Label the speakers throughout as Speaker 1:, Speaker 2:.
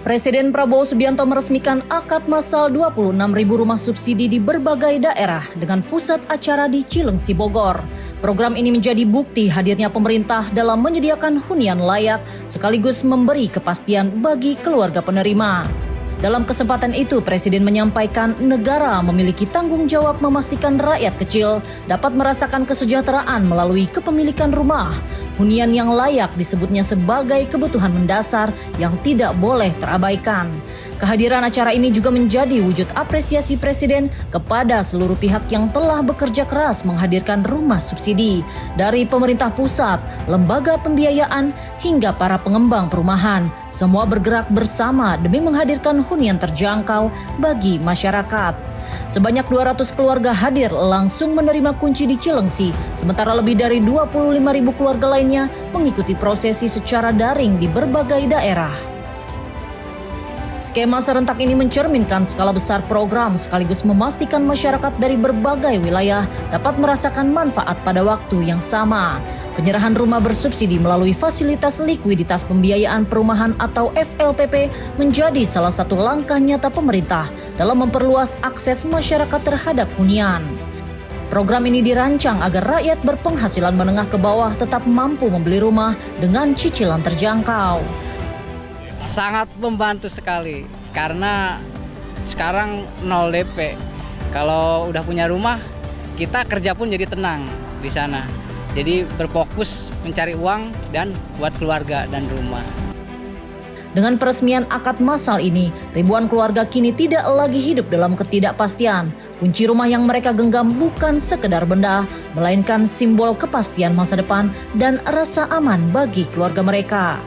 Speaker 1: Presiden Prabowo Subianto meresmikan akad massal 26.000 rumah subsidi di berbagai daerah dengan pusat acara di Cilengsi, Bogor. Program ini menjadi bukti hadirnya pemerintah dalam menyediakan hunian layak sekaligus memberi kepastian bagi keluarga penerima. Dalam kesempatan itu, Presiden menyampaikan negara memiliki tanggung jawab memastikan rakyat kecil dapat merasakan kesejahteraan melalui kepemilikan rumah. Hunian yang layak disebutnya sebagai kebutuhan mendasar yang tidak boleh terabaikan. Kehadiran acara ini juga menjadi wujud apresiasi Presiden kepada seluruh pihak yang telah bekerja keras menghadirkan rumah subsidi, dari pemerintah pusat, lembaga pembiayaan, hingga para pengembang perumahan. Semua bergerak bersama demi menghadirkan hunian terjangkau bagi masyarakat. Sebanyak 200 keluarga hadir langsung menerima kunci di Cilengsi, sementara lebih dari 25.000 keluarga lainnya mengikuti prosesi secara daring di berbagai daerah. Skema serentak ini mencerminkan skala besar program sekaligus memastikan masyarakat dari berbagai wilayah dapat merasakan manfaat pada waktu yang sama. Penyerahan rumah bersubsidi melalui fasilitas likuiditas pembiayaan perumahan atau FLPP menjadi salah satu langkah nyata pemerintah dalam memperluas akses masyarakat terhadap hunian. Program ini dirancang agar rakyat berpenghasilan menengah ke bawah tetap mampu membeli rumah dengan cicilan terjangkau.
Speaker 2: Sangat membantu sekali karena sekarang 0 DP. Kalau udah punya rumah, kita kerja pun jadi tenang di sana. Jadi berfokus mencari uang dan buat keluarga dan rumah.
Speaker 1: Dengan peresmian akad massal ini, ribuan keluarga kini tidak lagi hidup dalam ketidakpastian. Kunci rumah yang mereka genggam bukan sekedar benda, melainkan simbol kepastian masa depan dan rasa aman bagi keluarga mereka.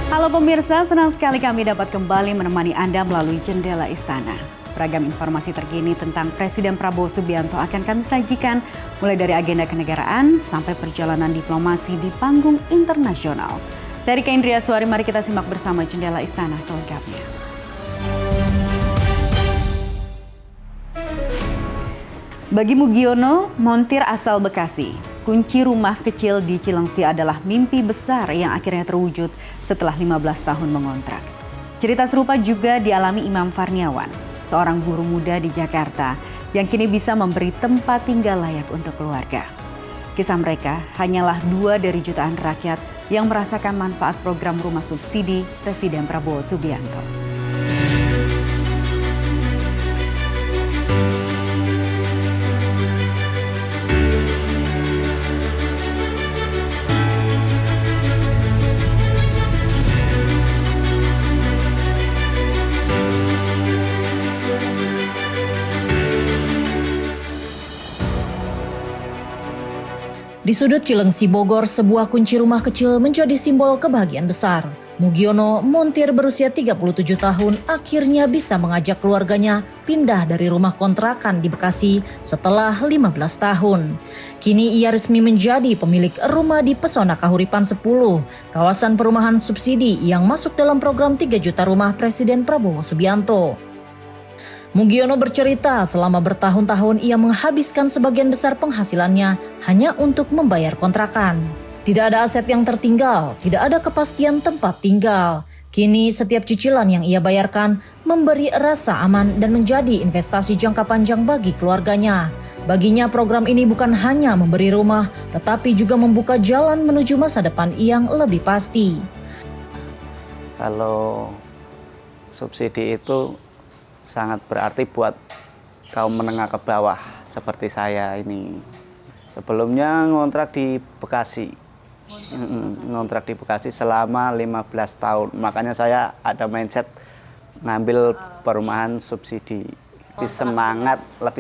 Speaker 3: Halo pemirsa, senang sekali kami dapat kembali menemani Anda melalui Jendela Istana. Beragam informasi terkini tentang Presiden Prabowo Subianto akan kami sajikan mulai dari agenda kenegaraan sampai perjalanan diplomasi di panggung internasional. Saya Rika Indria Suari, mari kita simak bersama Jendela Istana selengkapnya. Bagi Mugiono, montir asal Bekasi, kunci rumah kecil di Cilengsi adalah mimpi besar yang akhirnya terwujud setelah 15 tahun mengontrak. Cerita serupa juga dialami Imam Farniawan, seorang buruh muda di Jakarta yang kini bisa memberi tempat tinggal layak untuk keluarga. Kisah mereka hanyalah 2 dari jutaan rakyat yang merasakan manfaat program rumah subsidi Presiden Prabowo Subianto.
Speaker 1: Di sudut Cilengsi, Bogor, sebuah kunci rumah kecil menjadi simbol kebahagiaan besar. Mugiono, montir berusia 37 tahun, akhirnya bisa mengajak keluarganya pindah dari rumah kontrakan di Bekasi setelah 15 tahun. Kini ia resmi menjadi pemilik rumah di Pesona Kahuripan 10, kawasan perumahan subsidi yang masuk dalam program 3 juta rumah Presiden Prabowo Subianto. Mugiono bercerita selama bertahun-tahun ia menghabiskan sebagian besar penghasilannya hanya untuk membayar kontrakan. Tidak ada aset yang tertinggal, tidak ada kepastian tempat tinggal. Kini setiap cicilan yang ia bayarkan memberi rasa aman dan menjadi investasi jangka panjang bagi keluarganya. Baginya program ini bukan hanya memberi rumah, tetapi juga membuka jalan menuju masa depan yang lebih pasti.
Speaker 4: Kalau subsidi itu sangat berarti buat kaum menengah ke bawah seperti saya ini. Sebelumnya ngontrak di Bekasi. Ngontrak di Bekasi selama 15 tahun. Makanya saya ada mindset ngambil perumahan subsidi. Lebih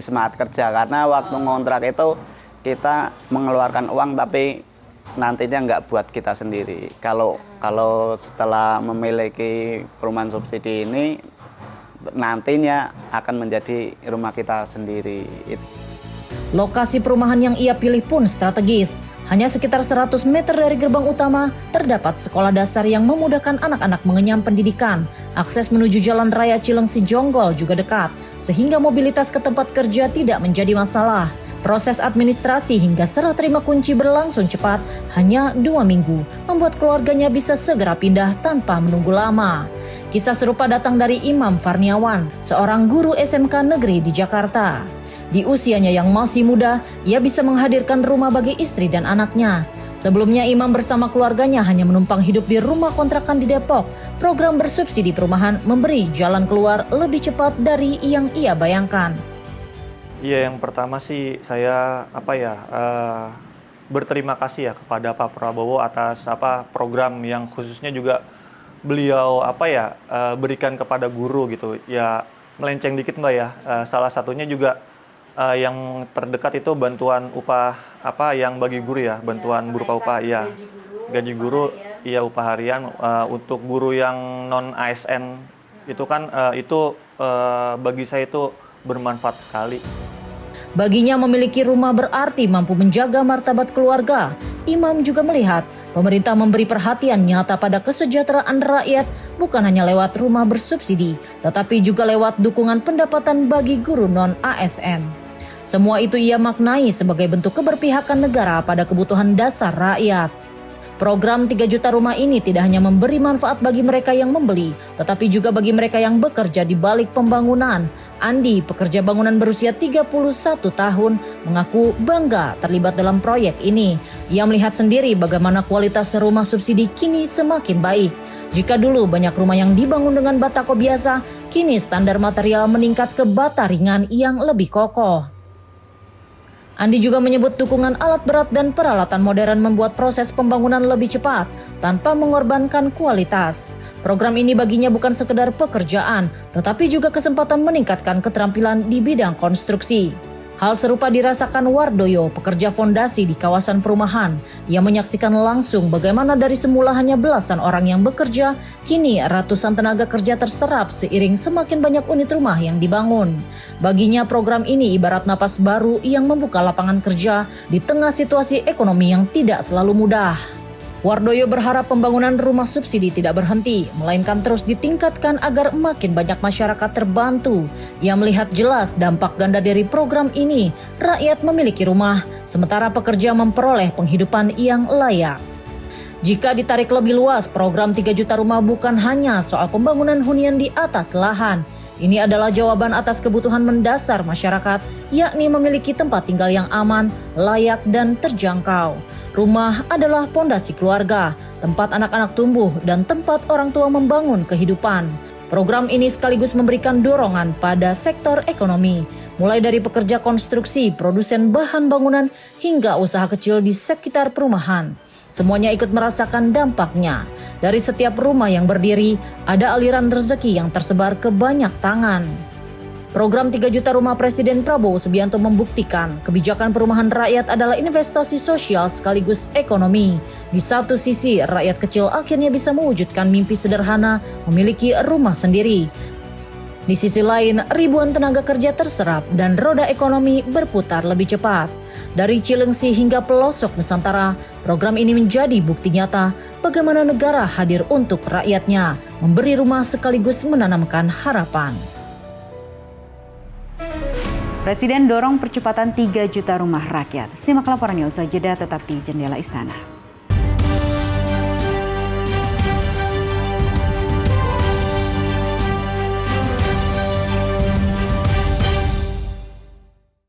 Speaker 4: semangat kerja karena waktu ngontrak itu kita mengeluarkan uang tapi nantinya nggak buat kita sendiri. Kalau setelah memiliki perumahan subsidi ini nantinya akan menjadi rumah kita sendiri.
Speaker 1: Lokasi perumahan yang ia pilih pun strategis. Hanya sekitar 100 meter dari gerbang utama, terdapat sekolah dasar yang memudahkan anak-anak mengenyam pendidikan. Akses menuju Jalan Raya Cilengsi Jonggol juga dekat, sehingga mobilitas ke tempat kerja tidak menjadi masalah. Proses administrasi hingga serah terima kunci berlangsung cepat, hanya 2 minggu, membuat keluarganya bisa segera pindah tanpa menunggu lama. Kisah serupa datang dari Imam Farniawan, seorang guru SMK negeri di Jakarta. Di usianya yang masih muda, ia bisa menghadirkan rumah bagi istri dan anaknya. Sebelumnya Imam bersama keluarganya hanya menumpang hidup di rumah kontrakan di Depok. Program bersubsidi perumahan memberi jalan keluar lebih cepat dari yang ia bayangkan.
Speaker 5: Iya, yang pertama sih saya berterima kasih ya kepada Pak Prabowo atas program yang khususnya juga beliau berikan kepada guru gitu. Ya melenceng dikit Mbak ya. Salah satunya juga yang terdekat itu bantuan upah yang bagi guru ya, bantuan berupa upah ya. Gaji guru iya upah harian untuk guru yang non ASN itu kan bagi saya itu bermanfaat sekali.
Speaker 1: Baginya memiliki rumah berarti mampu menjaga martabat keluarga. Imam juga melihat pemerintah memberi perhatian nyata pada kesejahteraan rakyat bukan hanya lewat rumah bersubsidi, tetapi juga lewat dukungan pendapatan bagi guru non-ASN. Semua itu ia maknai sebagai bentuk keberpihakan negara pada kebutuhan dasar rakyat. Program 3 juta rumah ini tidak hanya memberi manfaat bagi mereka yang membeli, tetapi juga bagi mereka yang bekerja di balik pembangunan. Andi, pekerja bangunan berusia 31 tahun, mengaku bangga terlibat dalam proyek ini. Ia melihat sendiri bagaimana kualitas rumah subsidi kini semakin baik. Jika dulu banyak rumah yang dibangun dengan batako biasa, kini standar material meningkat ke bata ringan yang lebih kokoh. Andi juga menyebut dukungan alat berat dan peralatan modern membuat proses pembangunan lebih cepat tanpa mengorbankan kualitas. Program ini baginya bukan sekedar pekerjaan, tetapi juga kesempatan meningkatkan keterampilan di bidang konstruksi. Hal serupa dirasakan Wardoyo, pekerja fondasi di kawasan perumahan. Ia menyaksikan langsung bagaimana dari semula hanya belasan orang yang bekerja, kini ratusan tenaga kerja terserap seiring semakin banyak unit rumah yang dibangun. Baginya program ini ibarat napas baru yang membuka lapangan kerja di tengah situasi ekonomi yang tidak selalu mudah. Wardoyo berharap pembangunan rumah subsidi tidak berhenti, melainkan terus ditingkatkan agar makin banyak masyarakat terbantu. Ia melihat jelas dampak ganda dari program ini. Rakyat memiliki rumah, sementara pekerja memperoleh penghidupan yang layak. Jika ditarik lebih luas, program 3 juta rumah bukan hanya soal pembangunan hunian di atas lahan. Ini adalah jawaban atas kebutuhan mendasar masyarakat, yakni memiliki tempat tinggal yang aman, layak, dan terjangkau. Rumah adalah pondasi keluarga, tempat anak-anak tumbuh, dan tempat orang tua membangun kehidupan. Program ini sekaligus memberikan dorongan pada sektor ekonomi, mulai dari pekerja konstruksi, produsen bahan bangunan, hingga usaha kecil di sekitar perumahan. Semuanya ikut merasakan dampaknya. Dari setiap rumah yang berdiri, ada aliran rezeki yang tersebar ke banyak tangan. Program 3 juta rumah Presiden Prabowo Subianto membuktikan kebijakan perumahan rakyat adalah investasi sosial sekaligus ekonomi. Di satu sisi, rakyat kecil akhirnya bisa mewujudkan mimpi sederhana memiliki rumah sendiri. Di sisi lain, ribuan tenaga kerja terserap dan roda ekonomi berputar lebih cepat. Dari Cilengsi hingga pelosok Nusantara, program ini menjadi bukti nyata bagaimana negara hadir untuk rakyatnya, memberi rumah sekaligus menanamkan harapan.
Speaker 3: Presiden dorong percepatan 3 juta rumah rakyat. Simak laporannya usai jeda, tetap di Jendela Istana.